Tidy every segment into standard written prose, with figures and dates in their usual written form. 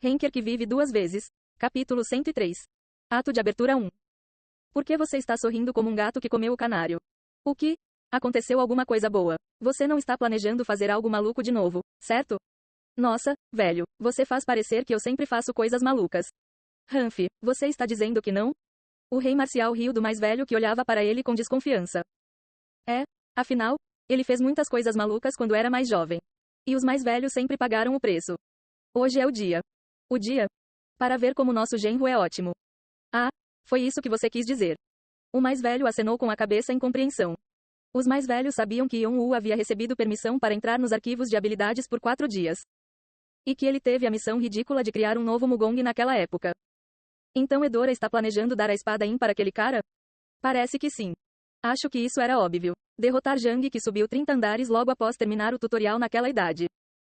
Henker que vive duas vezes. Capítulo 103. Ato de abertura 1. Por que você está sorrindo como um gato que comeu o canário? O que? Aconteceu alguma coisa boa. Você não está planejando fazer algo maluco de novo, certo? Nossa, velho, você faz parecer que eu sempre faço coisas malucas. Humph, você está dizendo que não? O rei marcial riu do mais velho que olhava para ele com desconfiança. É, afinal, ele fez muitas coisas malucas quando era mais jovem. E os mais velhos sempre pagaram o preço. Hoje é o dia. O dia? Para ver como nosso genro é ótimo. Ah, foi isso que você quis dizer. O mais velho acenou com a cabeça em compreensão. Os mais velhos sabiam que Yon-Woo havia recebido permissão para entrar nos arquivos de habilidades por 4 dias. E que ele teve a missão ridícula de criar um novo Mugong naquela época. Então Edora está planejando dar a espada In para aquele cara? Parece que sim. Acho que isso era óbvio. Derrotar Jang que subiu 30 andares logo após terminar o tutorial naquela idade.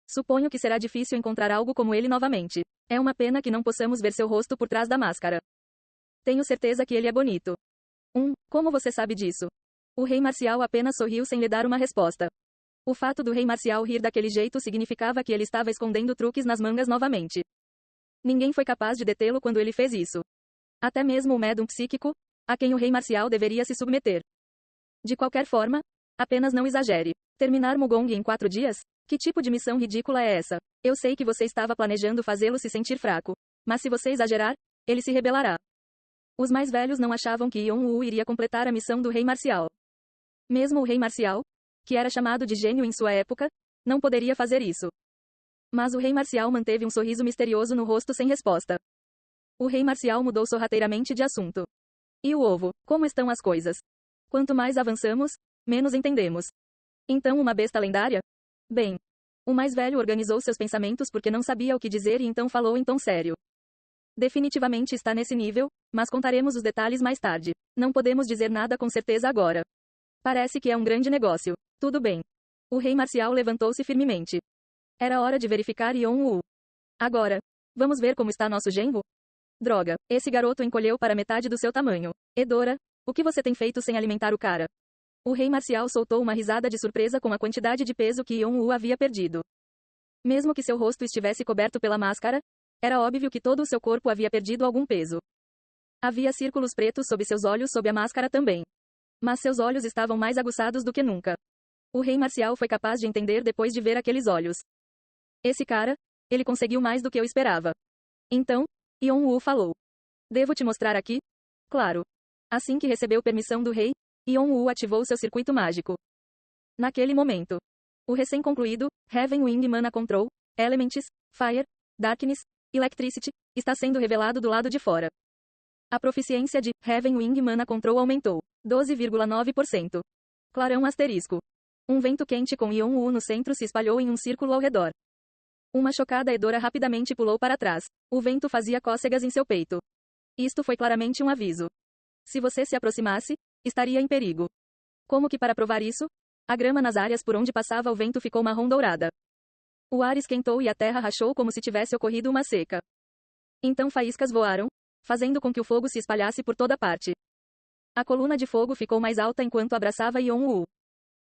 Suponho que será difícil encontrar algo como ele novamente. É uma pena que não possamos ver seu rosto por trás da máscara. Tenho certeza que ele é bonito. Como você sabe disso? O rei marcial apenas sorriu sem lhe dar uma resposta. O fato do rei marcial rir daquele jeito significava que ele estava escondendo truques nas mangas novamente. Ninguém foi capaz de detê-lo quando ele fez isso. Até mesmo o médium psíquico, a quem o rei marcial deveria se submeter. De qualquer forma, apenas não exagere. Terminar Mugong em 4 dias? Que tipo de missão ridícula é essa? Eu sei que você estava planejando fazê-lo se sentir fraco. Mas se você exagerar, ele se rebelará. Os mais velhos não achavam que Yon-Woo iria completar a missão do rei marcial. Mesmo o rei marcial, que era chamado de gênio em sua época, não poderia fazer isso. Mas o rei marcial manteve um sorriso misterioso no rosto sem resposta. O rei marcial mudou sorrateiramente de assunto. E o ovo, como estão as coisas? Quanto mais avançamos, menos entendemos. Então uma besta lendária? Bem, o mais velho organizou seus pensamentos porque não sabia o que dizer e então falou em tom sério. Definitivamente está nesse nível, mas contaremos os detalhes mais tarde. Não podemos dizer nada com certeza agora. Parece que é um grande negócio. Tudo bem. O rei marcial levantou-se firmemente. Era hora de verificar Yon-Woo. Agora, vamos ver como está nosso genro? Droga, esse garoto encolheu para metade do seu tamanho. Edora, o que você tem feito sem alimentar o cara? O rei marcial soltou uma risada de surpresa com a quantidade de peso que Yon-Woo havia perdido. Mesmo que seu rosto estivesse coberto pela máscara, era óbvio que todo o seu corpo havia perdido algum peso. Havia círculos pretos sob seus olhos sob a máscara também. Mas seus olhos estavam mais aguçados do que nunca. O rei marcial foi capaz de entender depois de ver aqueles olhos. Esse cara, ele conseguiu mais do que eu esperava. Então, Yon-Woo falou. Devo te mostrar aqui? Claro. Assim que recebeu permissão do rei, Yon-Woo ativou seu circuito mágico. Naquele momento, o recém-concluído Heaven Wing Mana Control, Elements, Fire, Darkness, Electricity, está sendo revelado do lado de fora. A proficiência de Heaven Wing Mana Control aumentou 12,9%. Clarão asterisco. Um vento quente com Yon-Woo no centro se espalhou em um círculo ao redor. Uma chocada Edora rapidamente pulou para trás. O vento fazia cócegas em seu peito. Isto foi claramente um aviso. Se você se aproximasse, estaria em perigo. Como que para provar isso? A grama nas áreas por onde passava o vento ficou marrom dourada. O ar esquentou e a terra rachou como se tivesse ocorrido uma seca. Então faíscas voaram, fazendo com que o fogo se espalhasse por toda parte. A coluna de fogo ficou mais alta enquanto abraçava Yon-Woo.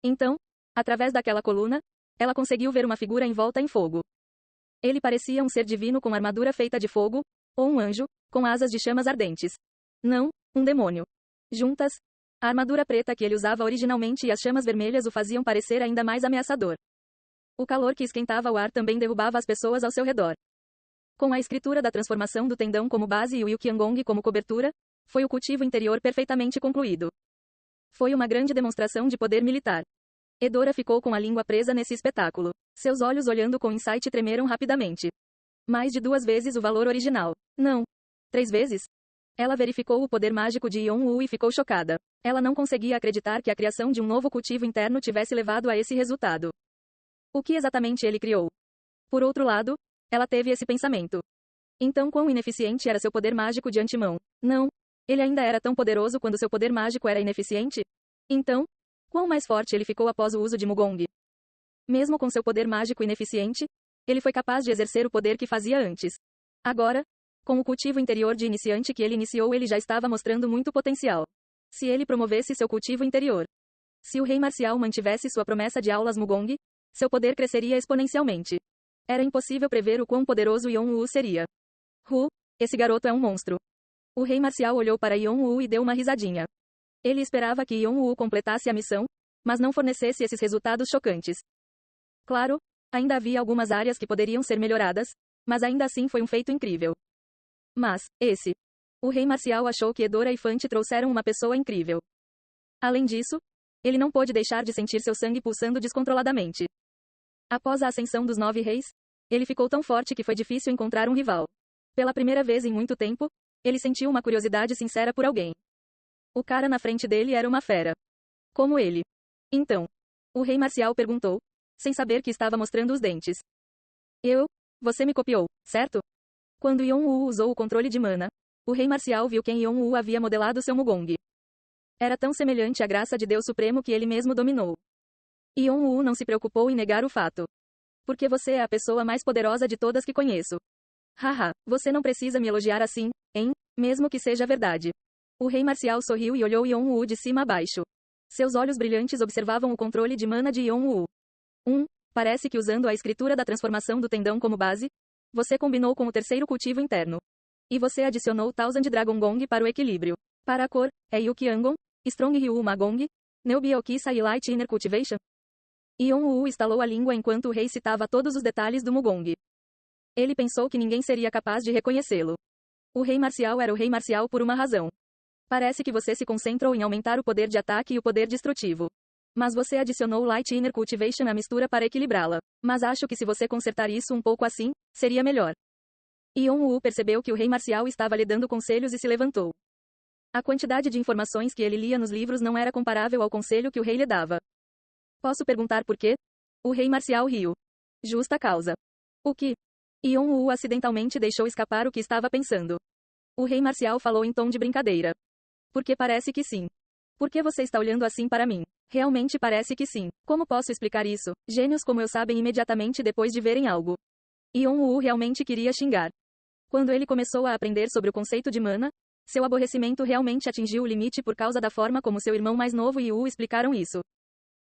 Então, através daquela coluna, ela conseguiu ver uma figura envolta em fogo. Ele parecia um ser divino com armadura feita de fogo, ou um anjo, com asas de chamas ardentes. Não, um demônio. Juntas, a armadura preta que ele usava originalmente e as chamas vermelhas o faziam parecer ainda mais ameaçador. O calor que esquentava o ar também derrubava as pessoas ao seu redor. Com a escritura da transformação do tendão como base e o Yuqiangong como cobertura, foi o cultivo interior perfeitamente concluído. Foi uma grande demonstração de poder militar. Edora ficou com a língua presa nesse espetáculo. Seus olhos olhando com insight tremeram rapidamente. Mais de 2 vezes o valor original. Não. 3 vezes? Ela verificou o poder mágico de Yon-Woo e ficou chocada. Ela não conseguia acreditar que a criação de um novo cultivo interno tivesse levado a esse resultado. O que exatamente ele criou? Por outro lado, ela teve esse pensamento. Então quão ineficiente era seu poder mágico de antemão? Não. Ele ainda era tão poderoso quando seu poder mágico era ineficiente? Então, quão mais forte ele ficou após o uso de Mugong? Mesmo com seu poder mágico ineficiente, ele foi capaz de exercer o poder que fazia antes. Agora, com o cultivo interior de iniciante que ele iniciou, ele já estava mostrando muito potencial. Se ele promovesse seu cultivo interior. Se o rei marcial mantivesse sua promessa de aulas Mugong, seu poder cresceria exponencialmente. Era impossível prever o quão poderoso Yon-Woo seria. Esse garoto é um monstro. O rei marcial olhou para Yon-woo e deu uma risadinha. Ele esperava que Yon-woo completasse a missão, mas não fornecesse esses resultados chocantes. Claro, ainda havia algumas áreas que poderiam ser melhoradas, mas ainda assim foi um feito incrível. Mas, o rei marcial achou que Edora e Fante trouxeram uma pessoa incrível. Além disso, ele não pôde deixar de sentir seu sangue pulsando descontroladamente. Após a ascensão dos 9 reis, ele ficou tão forte que foi difícil encontrar um rival. Pela primeira vez em muito tempo, ele sentiu uma curiosidade sincera por alguém. O cara na frente dele era uma fera. Como ele. Então, o rei marcial perguntou, sem saber que estava mostrando os dentes. Você me copiou, certo? Quando Yon-woo usou o controle de mana, o rei marcial viu que em Yon-woo havia modelado seu Mugong. Era tão semelhante à graça de Deus Supremo que ele mesmo dominou. Yon-woo não se preocupou em negar o fato. Porque você é a pessoa mais poderosa de todas que conheço. Haha, você não precisa me elogiar assim, hein? Mesmo que seja verdade. O rei marcial sorriu e olhou Yon-woo de cima a baixo. Seus olhos brilhantes observavam o controle de mana de Yon-woo. Parece que usando a escritura da transformação do tendão como base, você combinou com o terceiro cultivo interno. E você adicionou Thousand Dragon Gong para o equilíbrio. Para a cor, é Yuki Angon, Strong Ryu Magong, Neubioki e Light Inner Cultivation. Yon-woo estalou a língua enquanto o rei citava todos os detalhes do Mugong. Ele pensou que ninguém seria capaz de reconhecê-lo. O rei marcial era o rei marcial por uma razão. Parece que você se concentrou em aumentar o poder de ataque e o poder destrutivo. Mas você adicionou Light Inner Cultivation à mistura para equilibrá-la. Mas acho que se você consertar isso um pouco assim, seria melhor. Yon-woo percebeu que o rei marcial estava lhe dando conselhos e se levantou. A quantidade de informações que ele lia nos livros não era comparável ao conselho que o rei lhe dava. Posso perguntar por quê? O rei marcial riu. Justa causa. O que? Yon-woo acidentalmente deixou escapar o que estava pensando. O rei marcial falou em tom de brincadeira. Porque parece que sim. Por que você está olhando assim para mim? Realmente parece que sim. Como posso explicar isso? Gênios como eu sabem imediatamente depois de verem algo. Yon-woo realmente queria xingar. Quando ele começou a aprender sobre o conceito de mana, seu aborrecimento realmente atingiu o limite por causa da forma como seu irmão mais novo e Yu explicaram isso.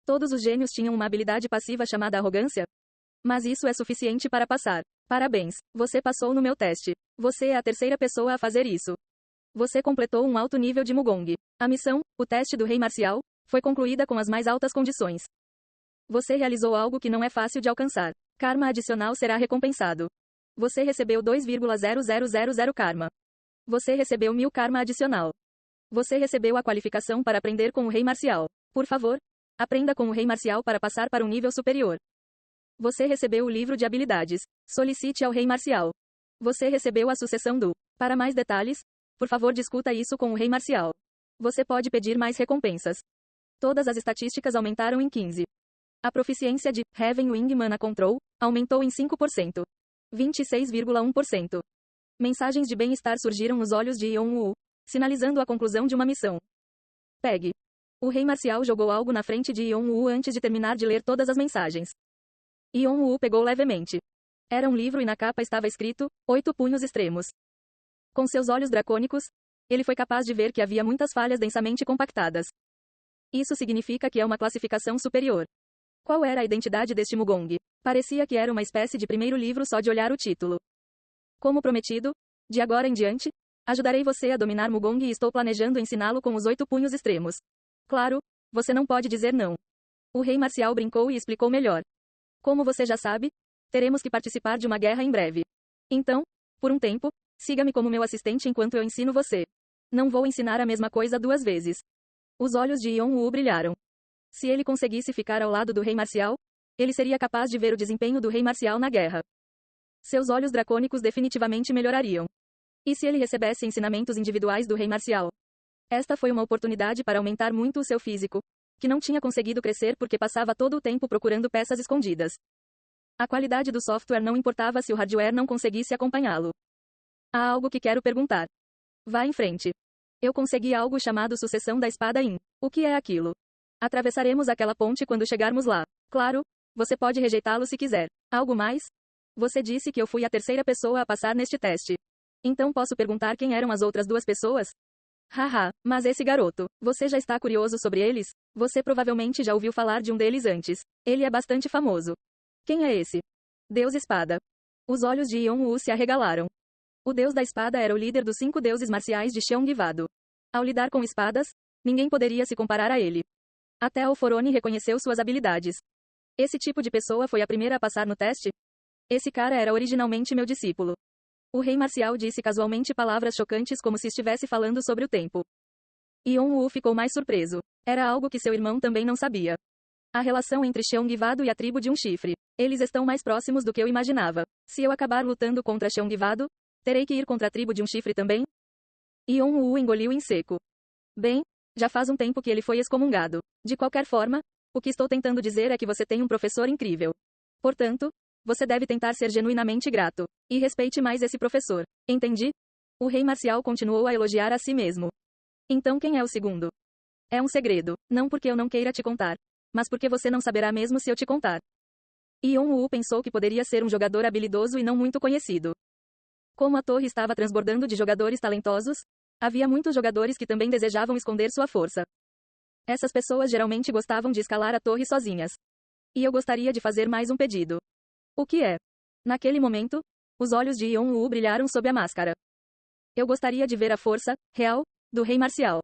Todos os gênios tinham uma habilidade passiva chamada arrogância? Mas isso é suficiente para passar. Parabéns, você passou no meu teste. Você é a terceira pessoa a fazer isso. Você completou um alto nível de Mugong. A missão, o teste do rei marcial, foi concluída com as mais altas condições. Você realizou algo que não é fácil de alcançar. Karma adicional será recompensado. Você recebeu 2,0000 karma. Você recebeu 1000 karma adicional. Você recebeu a qualificação para aprender com o rei marcial. Por favor, aprenda com o rei marcial para passar para um nível superior. Você recebeu o livro de habilidades. Solicite ao rei marcial. Você recebeu a sucessão do. Para mais detalhes, por favor discuta isso com o rei marcial. Você pode pedir mais recompensas. Todas as estatísticas aumentaram em 15. A proficiência de Heaven Wing Mana Control aumentou em 5%. 26,1%. Mensagens de bem-estar surgiram nos olhos de Yon-woo, sinalizando a conclusão de uma missão. Pegue. O rei marcial jogou algo na frente de Yon-woo antes de terminar de ler todas as mensagens. Yon-woo pegou levemente. Era um livro e na capa estava escrito, 8 punhos extremos. Com seus olhos dracônicos, ele foi capaz de ver que havia muitas falhas densamente compactadas. Isso significa que é uma classificação superior. Qual era a identidade deste Mugong? Parecia que era uma espécie de primeiro livro só de olhar o título. Como prometido, de agora em diante, ajudarei você a dominar Mugong e estou planejando ensiná-lo com os 8 punhos extremos. Claro, você não pode dizer não. O rei marcial brincou e explicou melhor. Como você já sabe, teremos que participar de uma guerra em breve. Então, por um tempo, siga-me como meu assistente enquanto eu ensino você. Não vou ensinar a mesma coisa 2 vezes. Os olhos de Yon-woo brilharam. Se ele conseguisse ficar ao lado do rei marcial, ele seria capaz de ver o desempenho do rei marcial na guerra. Seus olhos dracônicos definitivamente melhorariam. E se ele recebesse ensinamentos individuais do rei marcial? Esta foi uma oportunidade para aumentar muito o seu físico, que não tinha conseguido crescer porque passava todo o tempo procurando peças escondidas. A qualidade do software não importava se o hardware não conseguisse acompanhá-lo. Há algo que quero perguntar. Vá em frente. Eu consegui algo chamado sucessão da espada Yin. O que é aquilo? Atravessaremos aquela ponte quando chegarmos lá. Claro, você pode rejeitá-lo se quiser. Algo mais? Você disse que eu fui a terceira pessoa a passar neste teste. Então posso perguntar quem eram as outras 2 pessoas? Haha, mas esse garoto, você já está curioso sobre eles? Você provavelmente já ouviu falar de um deles antes. Ele é bastante famoso. Quem é esse? Deus Espada. Os olhos de Yon-woo se arregalaram. O deus da espada era o líder dos 5 deuses marciais de Cheonggi-vado. Ao lidar com espadas, ninguém poderia se comparar a ele. Até Alforone reconheceu suas habilidades. Esse tipo de pessoa foi a primeira a passar no teste? Esse cara era originalmente meu discípulo. O rei marcial disse casualmente palavras chocantes como se estivesse falando sobre o tempo. Yeon-woo ficou mais surpreso. Era algo que seu irmão também não sabia. A relação entre Cheonggi-vado e a tribo de um chifre. Eles estão mais próximos do que eu imaginava. Se eu acabar lutando contra Cheonggi-vado, terei que ir contra a tribo de um chifre também? Yeon-woo engoliu em seco. Bem, já faz um tempo que ele foi excomungado. De qualquer forma, o que estou tentando dizer é que você tem um professor incrível. Portanto, você deve tentar ser genuinamente grato. E respeite mais esse professor. Entendi? O rei marcial continuou a elogiar a si mesmo. Então quem é o segundo? É um segredo, não porque eu não queira te contar, mas porque você não saberá mesmo se eu te contar. Yeon-woo pensou que poderia ser um jogador habilidoso e não muito conhecido. Como a torre estava transbordando de jogadores talentosos, havia muitos jogadores que também desejavam esconder sua força. Essas pessoas geralmente gostavam de escalar a torre sozinhas. E eu gostaria de fazer mais um pedido. O que é? Naquele momento, os olhos de Yeon-woo brilharam sob a máscara. Eu gostaria de ver a força, real, do rei marcial.